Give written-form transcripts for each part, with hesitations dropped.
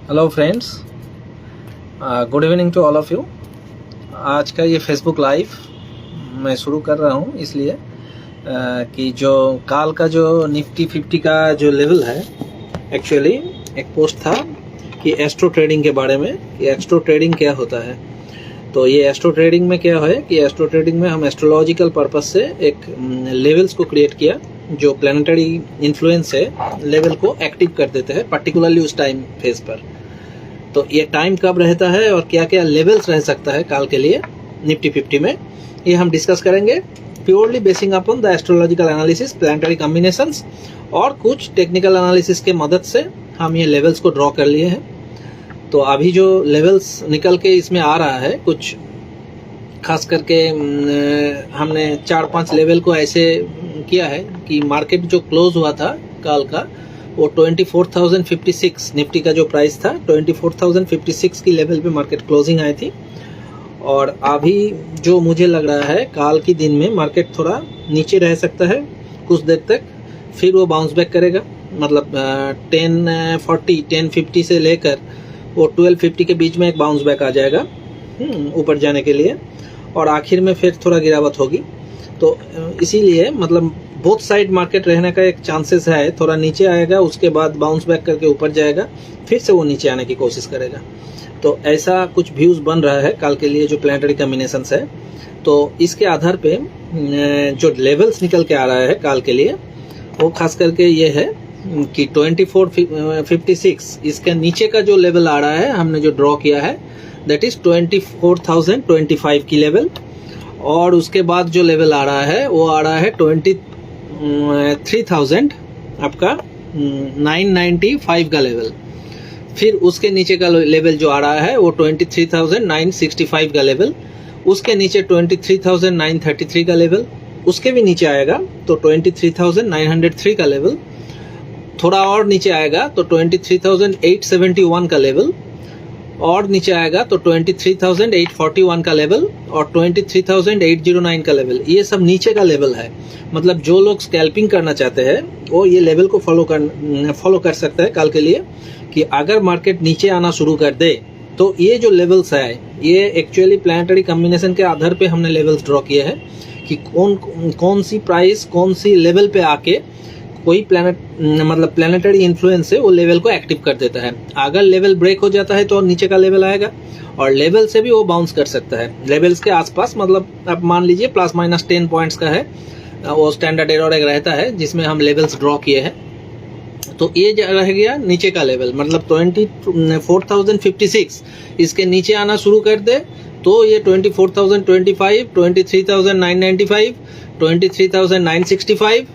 Hello friends, good evening to all of you. आज का ये फेसबुक लाइव मैं शुरू कर रहा हूँ इसलिए कि जो काल का जो निफ्टी 50 का जो लेवल है, एक्चुअली एक पोस्ट था कि एस्ट्रो ट्रेडिंग के बारे में कि एस्ट्रो ट्रेडिंग क्या होता है। तो ये एस्ट्रो ट्रेडिंग में क्या है कि एस्ट्रो ट्रेडिंग में हम एस्ट्रोलॉजिकल पर्पस से एक लेवल्स को क्रिएट किया जो प्लानिटरी इन्फ्लुएंस है लेवल को एक्टिव कर देते हैं पर्टिकुलरली उस टाइम फेज पर। तो ये टाइम कब रहता है और क्या क्या लेवल्स रह सकता है काल के लिए निफ्टी 50 में, ये हम डिस्कस करेंगे purely basin upon the astrological analysis, planetary combinations और कुछ टेक्निकल एनालिसिस के मदद से हम ये लेवल्स को ड्रॉ कर लिए हैं। तो अभी जो लेवल्स निकल के इसमें आ रहा है, कुछ खास करके हमने 4-5 लेवल को ऐसे किया है कि मार्केट जो क्लोज हुआ था काल का वो 24,056 निफ्टी का जो प्राइस था 24,056 की लेवल पे मार्केट क्लोजिंग आई थी। और अभी जो मुझे लग रहा है काल की दिन में मार्केट थोड़ा नीचे रह सकता है कुछ देर तक, फिर वो बाउंस बैक करेगा। मतलब 1050 से लेकर वो 1250 के बीच में एक बाउंस बैक आ जाएगा ऊपर जाने के लिए, और आखिर में फिर थोड़ा गिरावट होगी। तो इसीलिए मतलब बोथ साइड मार्केट रहने का एक चांसेस है, थोड़ा नीचे आएगा उसके बाद बाउंस बैक करके ऊपर जाएगा, फिर से वो नीचे आने की कोशिश करेगा। तो ऐसा कुछ व्यूज बन रहा है काल के लिए जो प्लानिटरी कॉम्बिनेशंस है। तो इसके आधार पे जो लेवल्स निकल के आ रहा है काल के लिए वो खास करके ये है कि 2456 इसके नीचे का जो लेवल आ रहा है हमने जो ड्रॉ किया है दैट इज 24,025 की लेवल, और उसके बाद जो लेवल आ रहा है वो आ रहा है 23,000 आपका 995 का लेवल। फिर उसके नीचे का लेवल जो आ रहा है वो 23,965 का लेवल, उसके नीचे 23,933 का लेवल, उसके भी नीचे आएगा तो 23,903 का लेवल, थोड़ा और नीचे आएगा तो 23,871 का लेवल, और नीचे आएगा तो 23,841 का लेवल और 23,809 का लेवल। ये सब नीचे का लेवल है। मतलब जो लोग स्कैल्पिंग करना चाहते हैं वो ये लेवल को फॉलो कर सकता है काल के लिए कि अगर मार्केट नीचे आना शुरू कर दे तो ये जो लेवल्स है ये एक्चुअली प्लानिटरी कॉम्बिनेशन के आधार पे हमने लेवल्स ड्रॉ किए हैं कि कौन सी प्राइस कौन सी लेवल पे आके कोई मतलब प्लानिटरी इन्फ्लुएंस है वो लेवल को एक्टिव कर देता है। अगर लेवल ब्रेक हो जाता है तो नीचे का लेवल आएगा और लेवल से भी वो बाउंस कर सकता है। लेवल्स के आसपास मतलब आप मान लीजिए +- 10 पॉइंट्स का है वो स्टैंडर्ड एरर एक रहता है जिसमें हम लेवल्स ड्रॉ किए हैं। तो ये रह गया नीचे का लेवल, मतलब 24,056 इसके नीचे आना शुरू कर दे तो ये 24,025, 23,995, 23,965,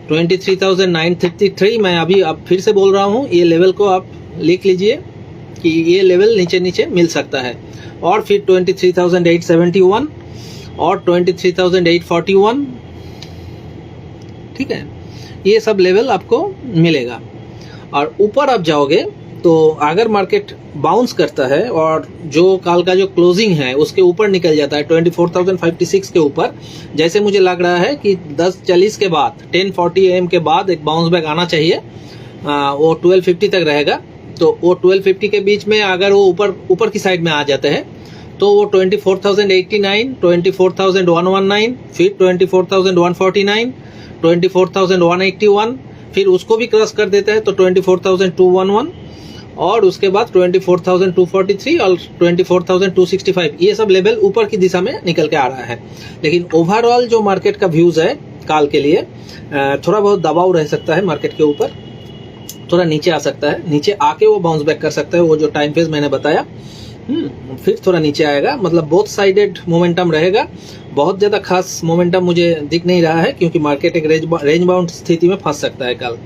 23,933 मैं अभी अब फिर से बोल रहा हूँ, ये लेवल को आप लिख लीजिए कि ये लेवल नीचे नीचे मिल सकता है। और फिर 23,871 और 23,841, ठीक है, ये सब लेवल आपको मिलेगा। और ऊपर आप जाओगे तो अगर मार्केट बाउंस करता है और जो काल का जो क्लोजिंग है उसके ऊपर निकल जाता है 24,056 के ऊपर, जैसे मुझे लग रहा है कि 10:40 के बाद 10:40 AM के बाद एक बाउंस बैक आना चाहिए, वो 1250 तक रहेगा। तो वो 1250 के बीच में अगर वो ऊपर की साइड में आ जाते हैं तो वो 24,089, 24,119, फिर 24,149, 24,181, फिर उसको भी क्रॉस कर देता है तो 24,211, और उसके बाद 24,243 और 24,265, ये सब लेवल ऊपर की दिशा में निकल के आ रहा है। लेकिन ओवरऑल जो मार्केट का व्यूज है काल के लिए थोड़ा बहुत दबाव रह सकता है मार्केट के ऊपर, थोड़ा नीचे आ सकता है, नीचे आके वो बाउंस बैक कर सकता है, वो जो टाइम फेज मैंने बताया, फिर थोड़ा नीचे आएगा। मतलब बोथ साइडेड मोमेंटम रहेगा। बहुत ज्यादा खास मोमेंटम मुझे दिख नहीं रहा है क्योंकि मार्केट एक रेंज बाउंड स्थिति में फंस सकता है कल।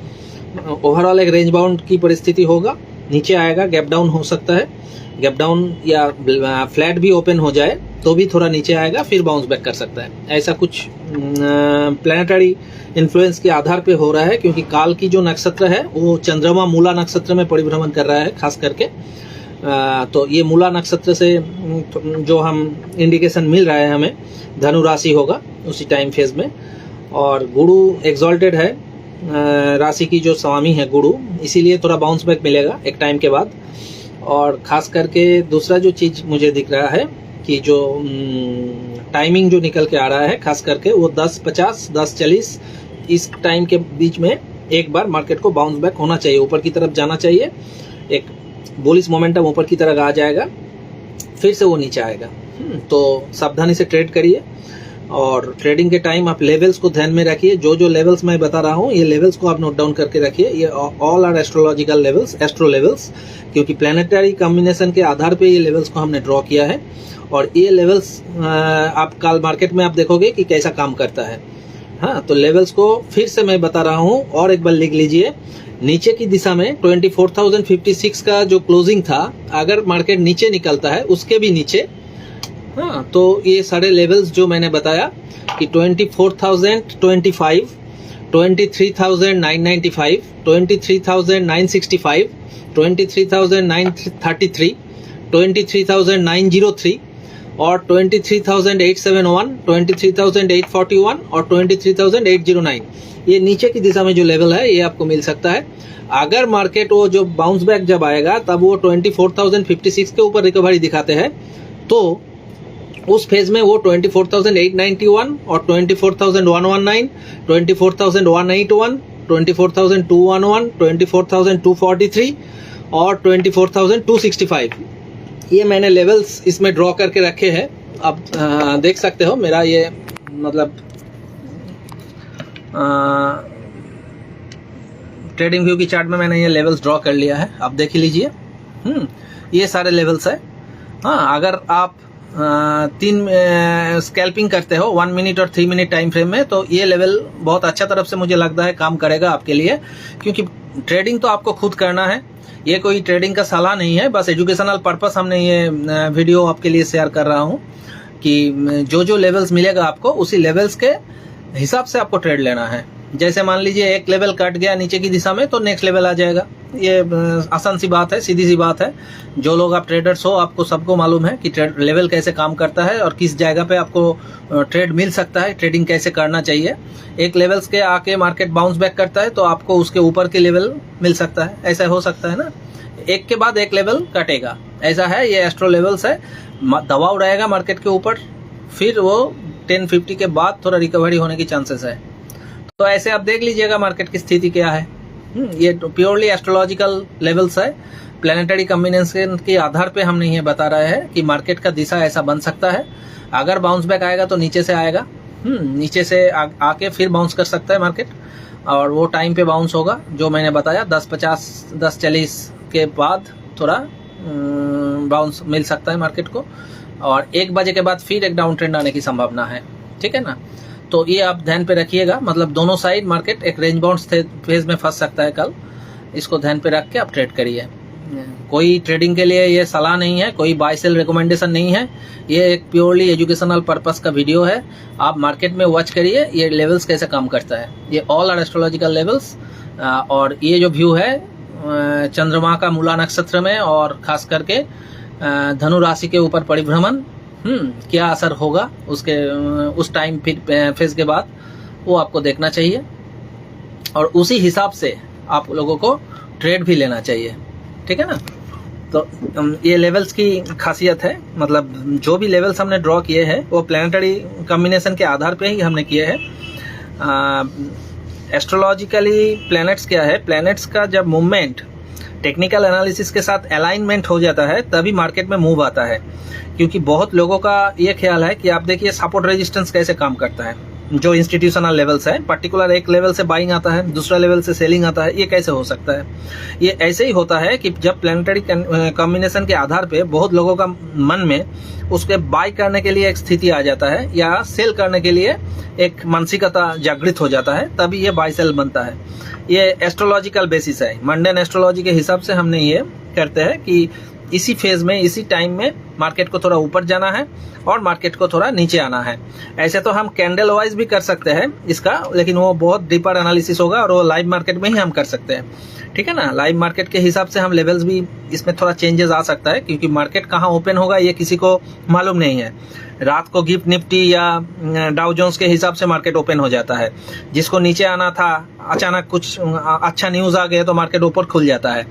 ओवरऑल एक रेंज बाउंड की परिस्थिति होगा, नीचे आएगा, गैप डाउन हो सकता है, गैप डाउन या फ्लैट भी ओपन हो जाए तो भी थोड़ा नीचे आएगा, फिर बाउंस बैक कर सकता है। ऐसा कुछ प्लानिटरी इन्फ्लुएंस के आधार पे हो रहा है क्योंकि काल की जो नक्षत्र है वो चंद्रमा मूला नक्षत्र में परिभ्रमण कर रहा है खास करके। तो ये मूला नक्षत्र से जो हम इंडिकेशन मिल रहा है हमें धनु राशि होगा उसी टाइम फेज में, और गुरु एक्सॉल्टेड है राशि की जो स्वामी है गुरु, इसीलिए थोड़ा बाउंस बैक मिलेगा एक टाइम के बाद। और खास करके दूसरा जो चीज़ मुझे दिख रहा है कि जो टाइमिंग जो निकल के आ रहा है खास करके वो 10:50 10:40 इस टाइम के बीच में एक बार मार्केट को बाउंस बैक होना चाहिए, ऊपर की तरफ जाना चाहिए, एक बुलिश मोमेंटम ऊपर की तरफ आ जाएगा, फिर से वो नीचे आएगा। तो सावधानी से ट्रेड करिए और ट्रेडिंग के टाइम आप लेवल्स को ध्यान में रखिए। जो जो लेवल्स मैं बता रहा हूँ ये लेवल्स को आप नोट डाउन करके रखिए। ये all are astrological levels, astro levels, क्योंकि प्लैनेटरी कॉम्बिनेशन के आधार पे ये लेवल्स को हमने ड्रॉ किया है और ये लेवल्स आप कल मार्केट में आप देखोगे कि कैसा काम करता है। हाँ, तो लेवल्स को फिर से मैं बता रहा हूँ और एक बार लिख लीजिए। नीचे की दिशा में 24,056 का जो क्लोजिंग था, अगर मार्केट नीचे निकलता है उसके भी नीचे, हाँ, तो ये सारे लेवल्स जो मैंने बताया कि 24,025, 23,995, 23,965, 23,933, 23,903 और 23,871, 23,841 और 23,809, ये नीचे की दिशा में जो लेवल है ये आपको मिल सकता है। अगर मार्केट वो जो बाउंस बैक जब आएगा तब वो 24,056 के ऊपर रिकवरी दिखाते हैं, तो उस फेज में वो 24,891 और 24,119, 24,181, 24,211, 24,243 और 24,265, ये मैंने लेवल्स इसमें ड्रॉ करके रखे हैं। आप देख सकते हो मेरा ये मतलब ट्रेडिंग व्यू की चार्ट में मैंने ये लेवल्स ड्रॉ कर लिया है, आप देख लीजिए। ये सारे लेवल्स है। हाँ, अगर आप तीन स्कैल्पिंग करते हो 1 मिनट और 3 मिनट टाइम फ्रेम में, तो ये लेवल बहुत अच्छा तरफ से मुझे लगता है काम करेगा आपके लिए, क्योंकि ट्रेडिंग तो आपको खुद करना है। ये कोई ट्रेडिंग का सलाह नहीं है, बस एजुकेशनल पर्पस हमने ये वीडियो आपके लिए शेयर कर रहा हूँ कि जो जो लेवल्स मिलेगा आपको उसी लेवल्स के हिसाब से आपको ट्रेड लेना है। जैसे मान लीजिए एक लेवल कट गया नीचे की दिशा में तो नेक्स्ट लेवल आ जाएगा। ये आसान सी बात है, सीधी सी बात है। जो लोग आप ट्रेडर्स हो आपको सबको मालूम है कि लेवल कैसे काम करता है और किस जगह पे आपको ट्रेड मिल सकता है, ट्रेडिंग कैसे करना चाहिए। एक लेवल्स के आके मार्केट बाउंस बैक करता है तो आपको उसके ऊपर के लेवल मिल सकता है, ऐसा हो सकता है ना। एक के बाद एक लेवल कटेगा, ऐसा है। ये एस्ट्रो लेवल्स है, दबाव रहेगा मार्केट के ऊपर, फिर वो 1050 के बाद थोड़ा रिकवरी होने की चांसेस है। तो ऐसे आप देख लीजिएगा मार्केट की स्थिति क्या है। ये प्योरली एस्ट्रोलॉजिकल लेवल्स है, प्लैनेटरी कॉम्बिनेशन के आधार पे हमने ये बता रहे हैं कि मार्केट का दिशा ऐसा बन सकता है। अगर बाउंस बैक आएगा तो नीचे से आएगा, नीचे से आके फिर बाउंस कर सकता है मार्केट, और वो टाइम पे बाउंस होगा जो मैंने बताया 10:50 10:40 के बाद थोड़ा बाउंस मिल सकता है मार्केट को, और 1 बजे के बाद फिर एक डाउन ट्रेंड आने की संभावना है। ठीक है ना, तो ये आप ध्यान पे रखिएगा। मतलब दोनों साइड मार्केट एक रेंज बाउंड फेज में फंस सकता है कल, इसको ध्यान पे रख के आप ट्रेड करिए। कोई ट्रेडिंग के लिए ये सलाह नहीं है, कोई बाय सेल रिकमेंडेशन नहीं है, ये एक प्योरली एजुकेशनल पर्पस का वीडियो है। आप मार्केट में वॉच करिए ये लेवल्स कैसे काम करता है। ये ऑल आर एस्ट्रोलॉजिकल लेवल्स, और ये जो व्यू है चंद्रमा का मूला नक्षत्र में और खास करके धनु राशि के ऊपर परिभ्रमण, क्या असर होगा उसके उस टाइम फेज के बाद, वो आपको देखना चाहिए और उसी हिसाब से आप लोगों को ट्रेड भी लेना चाहिए। ठीक है ना, तो ये लेवल्स की खासियत है। मतलब जो भी लेवल्स हमने ड्रॉ किए हैं वो प्लैनेटरी कॉम्बिनेशन के आधार पे ही हमने किए हैं। एस्ट्रोलॉजिकली प्लैनेट्स क्या है, प्लैनेट्स का जब मूवमेंट टेक्निकल एनालिसिस के साथ अलाइनमेंट हो जाता है तभी मार्केट में मूव आता है। क्योंकि बहुत लोगों का ये ख्याल है कि आप देखिए सपोर्ट रेजिस्टेंस कैसे काम करता है। जो इंस्टीट्यूशनल लेवल्स है, पर्टिकुलर एक लेवल से बाइंग आता है, दूसरा लेवल से सेलिंग आता है, ये कैसे हो सकता है? ये ऐसे ही होता है कि जब प्लैनेटरी कॉम्बिनेशन के आधार पे बहुत लोगों का मन में उसके बाय करने के लिए एक स्थिति आ जाता है या सेल करने के लिए एक मानसिकता जागृत हो जाता है, तभी ये बाय सेल बनता है। ये एस्ट्रोलॉजिकल बेसिस है, मंडेन एस्ट्रोलॉजी के हिसाब से हमने ये करते हैं कि इसी फेज में, इसी टाइम में मार्केट को थोड़ा ऊपर जाना है और मार्केट को थोड़ा नीचे आना है। ऐसे तो हम कैंडल वाइज भी कर सकते हैं इसका, लेकिन वो बहुत डीपर एनालिसिस होगा और वो लाइव मार्केट में ही हम कर सकते हैं, ठीक है ना। लाइव मार्केट के हिसाब से हम लेवल्स भी इसमें थोड़ा चेंजेस आ सकता है, क्योंकि मार्केट कहाँ ओपन होगा ये किसी को मालूम नहीं है। रात को गिफ्ट निफ्टी या डाउ जोन्स के हिसाब से मार्केट ओपन हो जाता है। जिसको नीचे आना था, अचानक कुछ अच्छा न्यूज़ आ गया तो मार्केट ऊपर खुल जाता है,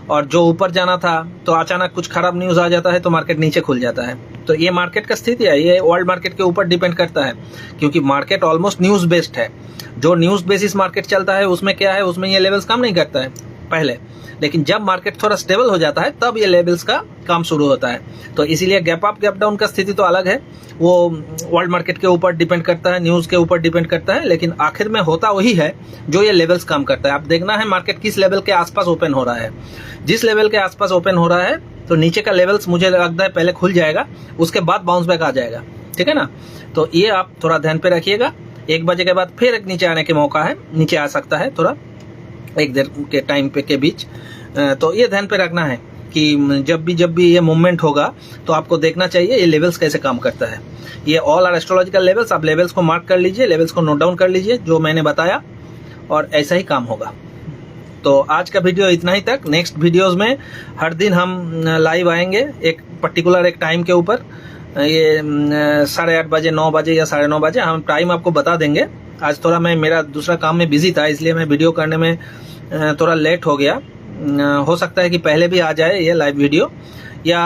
और जो ऊपर जाना था तो अचानक कुछ खराब न्यूज़ आ जाता है तो मार्केट नीचे खुल जाता है। तो ये मार्केट का स्थिति है, ये वर्ल्ड मार्केट के ऊपर डिपेंड करता है, क्योंकि मार्केट ऑलमोस्ट न्यूज़ बेस्ड है। जो न्यूज़ बेसिस मार्केट चलता है उसमें क्या है, उसमें ये लेवल्स काम नहीं करता है पहले, लेकिन जब मार्केट थोड़ा स्टेबल हो जाता है तब ये लेवल्स का काम शुरू होता है। तो इसीलिए गैप अप गैप डाउन का स्थिति तो अलग है, वो वर्ल्ड मार्केट के ऊपर डिपेंड करता है, न्यूज़ के ऊपर डिपेंड करता है, लेकिन आखिर में होता वही है जो ये लेवल्स काम करता है। आप देखना है मार्केट किस लेवल के आसपास ओपन हो रहा है। जिस लेवल के आसपास ओपन हो रहा है तो नीचे का लेवल्स मुझे लगता है पहले खुल जाएगा, उसके बाद बाउंस बैक आ जाएगा, ठीक है ना। तो ये आप थोड़ा ध्यान पे रखिएगा। 1 बजे के बाद फिर एक नीचे आने के मौका है, नीचे आ सकता है थोड़ा एक देर के टाइम पे के बीच। तो ये ध्यान पे रखना है कि जब भी ये मूवमेंट होगा तो आपको देखना चाहिए ये लेवल्स कैसे काम करता है। ये ऑल आर एस्ट्रोलॉजिकल लेवल्स, आप लेवल्स को मार्क कर लीजिए, लेवल्स को नोट डाउन कर लीजिए जो मैंने बताया, और ऐसा ही काम होगा। तो आज का वीडियो इतना ही तक। नेक्स्ट वीडियोस में हर दिन हम लाइव आएंगे एक पर्टिकुलर एक टाइम के ऊपर, ये 8:30 बजे, 9 बजे या 9:30 बजे हम टाइम आपको बता देंगे। आज थोड़ा मैं मेरा दूसरा काम में बिजी था, इसलिए मैं वीडियो करने में थोड़ा लेट हो गया। हो सकता है कि पहले भी आ जाए ये लाइव वीडियो, या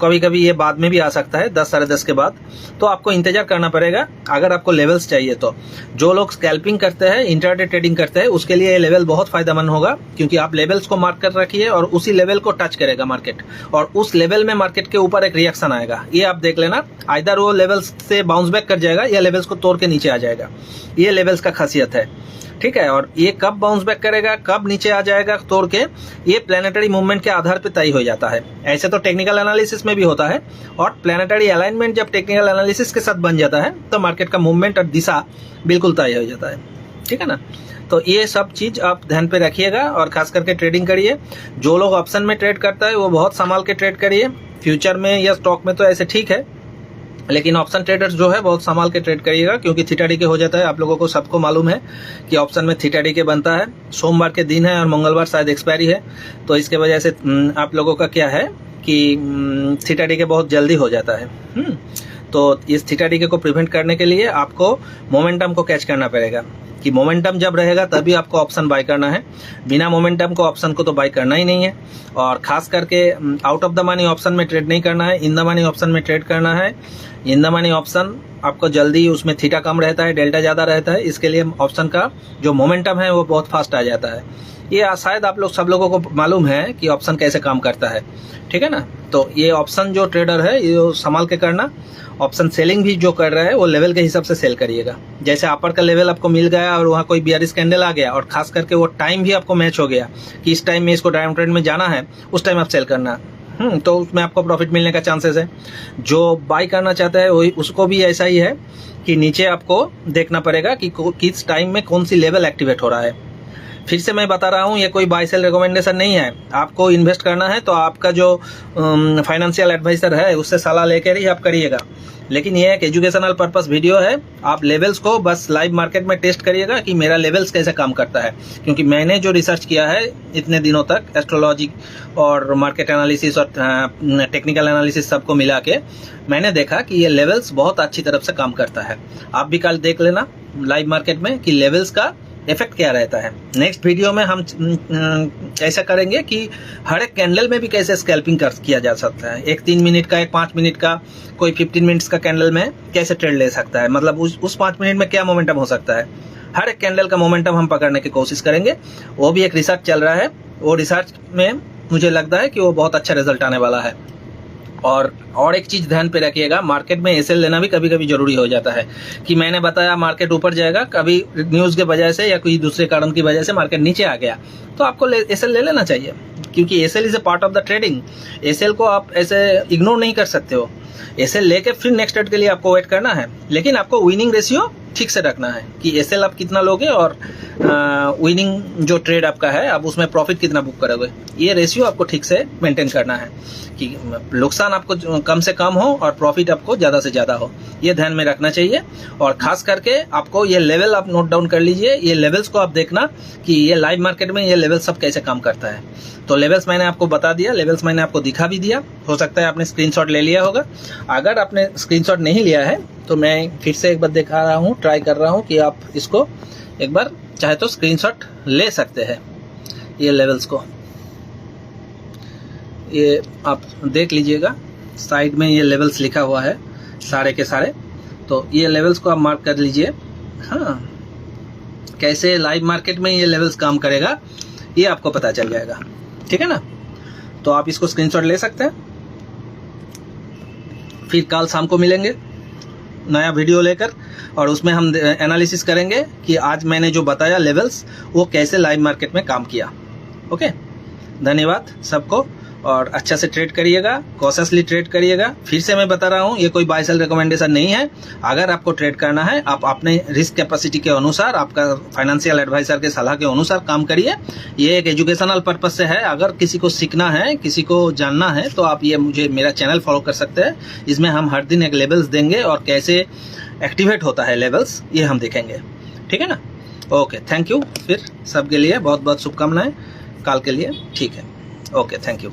कभी कभी ये बाद में भी आ सकता है 10 साढ़े 10 के बाद। तो आपको इंतजार करना पड़ेगा अगर आपको लेवल्स चाहिए तो। जो लोग स्कैल्पिंग करते हैं, इंट्राडे ट्रेडिंग करते हैं, उसके लिए ये लेवल बहुत फायदेमंद होगा, क्योंकि आप लेवल्स को मार्क कर रखिए और उसी लेवल को टच करेगा मार्केट, और उस लेवल में मार्केट के ऊपर एक रिएक्शन आएगा। ये आप देख लेना, आइदर वो लेवल्स से बाउंस बैक कर जाएगा या लेवल्स को तोड़ के नीचे आ जाएगा। ये लेवल्स का खासियत है, ठीक है। और ये कब बाउंस बैक करेगा, कब नीचे आ जाएगा तोड़ के, ये प्लैनेटरी मूवमेंट के आधार पे तय हो जाता है। ऐसे तो टेक्निकल एनालिसिस में भी होता है, और प्लैनेटरी अलाइनमेंट जब टेक्निकल एनालिसिस के साथ बन जाता है तो मार्केट का मूवमेंट और दिशा बिल्कुल तय हो जाता है, ठीक है ना। तो ये सब चीज आप ध्यान पे रखिएगा, और खास करके ट्रेडिंग करिए। जो लोग ऑप्शन में ट्रेड करता है वो बहुत संभाल के ट्रेड करिए। फ्यूचर में या स्टॉक में तो ऐसे ठीक है, लेकिन ऑप्शन ट्रेडर्स जो है बहुत संभाल के ट्रेड करिएगा, क्योंकि थीटा डी के हो जाता है। आप लोगों को सबको मालूम है कि ऑप्शन में थीटा डी के बनता है। सोमवार के दिन है और मंगलवार शायद एक्सपायरी है, तो इसके वजह से आप लोगों का क्या है कि थीटा डी के बहुत जल्दी हो जाता है। तो इस थीटा डी के को प्रिवेंट करने के लिए आपको मोमेंटम को कैच करना पड़ेगा, कि मोमेंटम जब रहेगा तभी आपको ऑप्शन बाय करना है। बिना मोमेंटम को ऑप्शन को तो बाय करना ही नहीं है, और खास करके out of the money option में ट्रेड नहीं करना है, इन द मनी ऑप्शन में ट्रेड करना है। इन द मनी ऑप्शन आपको जल्दी, उसमें थीटा कम रहता है, डेल्टा ज़्यादा रहता है, इसके लिए ऑप्शन का जो मोमेंटम है वो बहुत फास्ट आ जाता है। ये शायद आप लोग सब लोगों को मालूम है कि ऑप्शन कैसे काम करता है, ठीक है ना। तो ये ऑप्शन जो ट्रेडर है ये संभाल के करना। ऑप्शन सेलिंग भी जो कर रहा है वो लेवल के हिसाब से सेल करिएगा। जैसे अपर का लेवल आपको मिल गया और वहाँ कोई बियरिश कैंडल आ गया, और खास करके वो टाइम भी आपको मैच हो गया कि इस टाइम में इसको डाउन ट्रेंड में जाना है, उस टाइम आप सेल करना, तो उसमें आपको प्रॉफिट मिलने का चांसेस है। जो बाय करना चाहता है वही, उसको भी ऐसा ही है कि नीचे आपको देखना पड़ेगा कि किस टाइम में कौन सी लेवल एक्टिवेट हो रहा है। फिर से मैं बता रहा हूँ, ये कोई बाय सेल रिकमेंडेशन नहीं है। आपको इन्वेस्ट करना है तो आपका जो फाइनेंशियल एडवाइजर है उससे सलाह लेकर ही आप करिएगा, लेकिन ये एक एजुकेशनल पर्पस वीडियो है। आप लेवल्स को बस लाइव मार्केट में टेस्ट करिएगा कि मेरा लेवल्स कैसे काम करता है, क्योंकि मैंने जो रिसर्च किया है इतने दिनों तक, एस्ट्रोलॉजी और मार्केट एनालिसिस और टेक्निकल एनालिसिस सबको मिला के मैंने देखा कि ये लेवल्स बहुत अच्छी तरफ से काम करता है। आप भी कल देख लेना लाइव मार्केट में कि लेवल्स का इफेक्ट क्या रहता है। नेक्स्ट वीडियो में हम ऐसा करेंगे कि हर एक कैंडल में भी कैसे स्कैल्पिंग किया जा सकता है। एक 3 मिनट का, एक 5 मिनट का, कोई 15 मिनट्स का कैंडल में कैसे ट्रेड ले सकता है, मतलब उस 5 मिनट में क्या मोमेंटम हो सकता है। हर एक कैंडल का मोमेंटम हम पकड़ने की कोशिश करेंगे। वो भी एक रिसर्च चल रहा है, वो रिसर्च में मुझे लगता है कि वो बहुत अच्छा रिजल्ट आने वाला है। और एक चीज ध्यान पे रखिएगा, मार्केट में एसएल लेना भी कभी कभी जरूरी हो जाता है। कि मैंने बताया मार्केट ऊपर जाएगा, कभी न्यूज के वजह से या कोई दूसरे कारण की वजह से मार्केट नीचे आ गया, तो आपको एसएल ले लेना चाहिए, क्योंकि SL is a part of the trading. SL को आप ऐसे इग्नोर नहीं कर सकते हो। एसएल लेके फिर नेक्स्ट ट्रेड के लिए आपको वेट करना है, लेकिन आपको विनिंग रेशियो ठीक से रखना है कि एसएल आप कितना लोगे और विनिंग जो ट्रेड आपका है आप उसमें प्रॉफिट कितना बुक करोगे, ये रेशियो आपको ठीक से मेंटेन करना है कि नुकसान आपको कम से कम हो और प्रॉफिट आपको ज़्यादा से ज़्यादा हो, ये ध्यान में रखना चाहिए। और खास करके आपको ये लेवल आप नोट डाउन कर लीजिए, ये लेवल्स को आप देखना कि ये लाइव मार्केट में ये लेवल सब कैसे काम करता है। तो लेवल्स मैंने आपको बता दिया, लेवल्स मैंने आपको दिखा भी दिया, हो सकता है आपने स्क्रीनशॉट ले लिया होगा। अगर आपने स्क्रीनशॉट नहीं लिया है तो मैं फिर से एक बार दिखा रहा हूँ, ट्राई कर रहा हूँ कि आप इसको एक बार चाहे तो स्क्रीनशॉट ले सकते हैं। ये लेवल्स को ये आप देख लीजिएगा, साइड में ये लेवल्स लिखा हुआ है सारे के सारे, तो ये लेवल्स को आप मार्क कर लीजिए। हाँ, कैसे लाइव मार्केट में ये लेवल्स काम करेगा ये आपको पता चल जाएगा, ठीक है ना। तो आप इसको स्क्रीनशॉट ले सकते हैं। फिर कल शाम को मिलेंगे नया वीडियो लेकर और उसमें हम एनालिसिस करेंगे कि आज मैंने जो बताया लेवल्स वो कैसे लाइव मार्केट में काम किया। ओके, धन्यवाद सबको और अच्छा से ट्रेड करिएगा, कॉशियसली ट्रेड करिएगा। फिर से मैं बता रहा हूँ ये कोई बाय सेल रिकमेंडेशन नहीं है। अगर आपको ट्रेड करना है आप अपने रिस्क कैपेसिटी के अनुसार, आपका फाइनेंशियल एडवाइजर के सलाह के अनुसार काम करिए। ये एक एजुकेशनल पर्पज से है। अगर किसी को सीखना है, किसी को जानना है तो आप ये मेरा चैनल फॉलो कर सकते हैं। इसमें हम हर दिन एक लेवल्स देंगे और कैसे एक्टिवेट होता है लेवल्स ये हम देखेंगे, ठीक है ना। Okay, thank you. फिर सबके लिए बहुत बहुत शुभकामनाएं कल के लिए, ठीक है। Okay, thank you.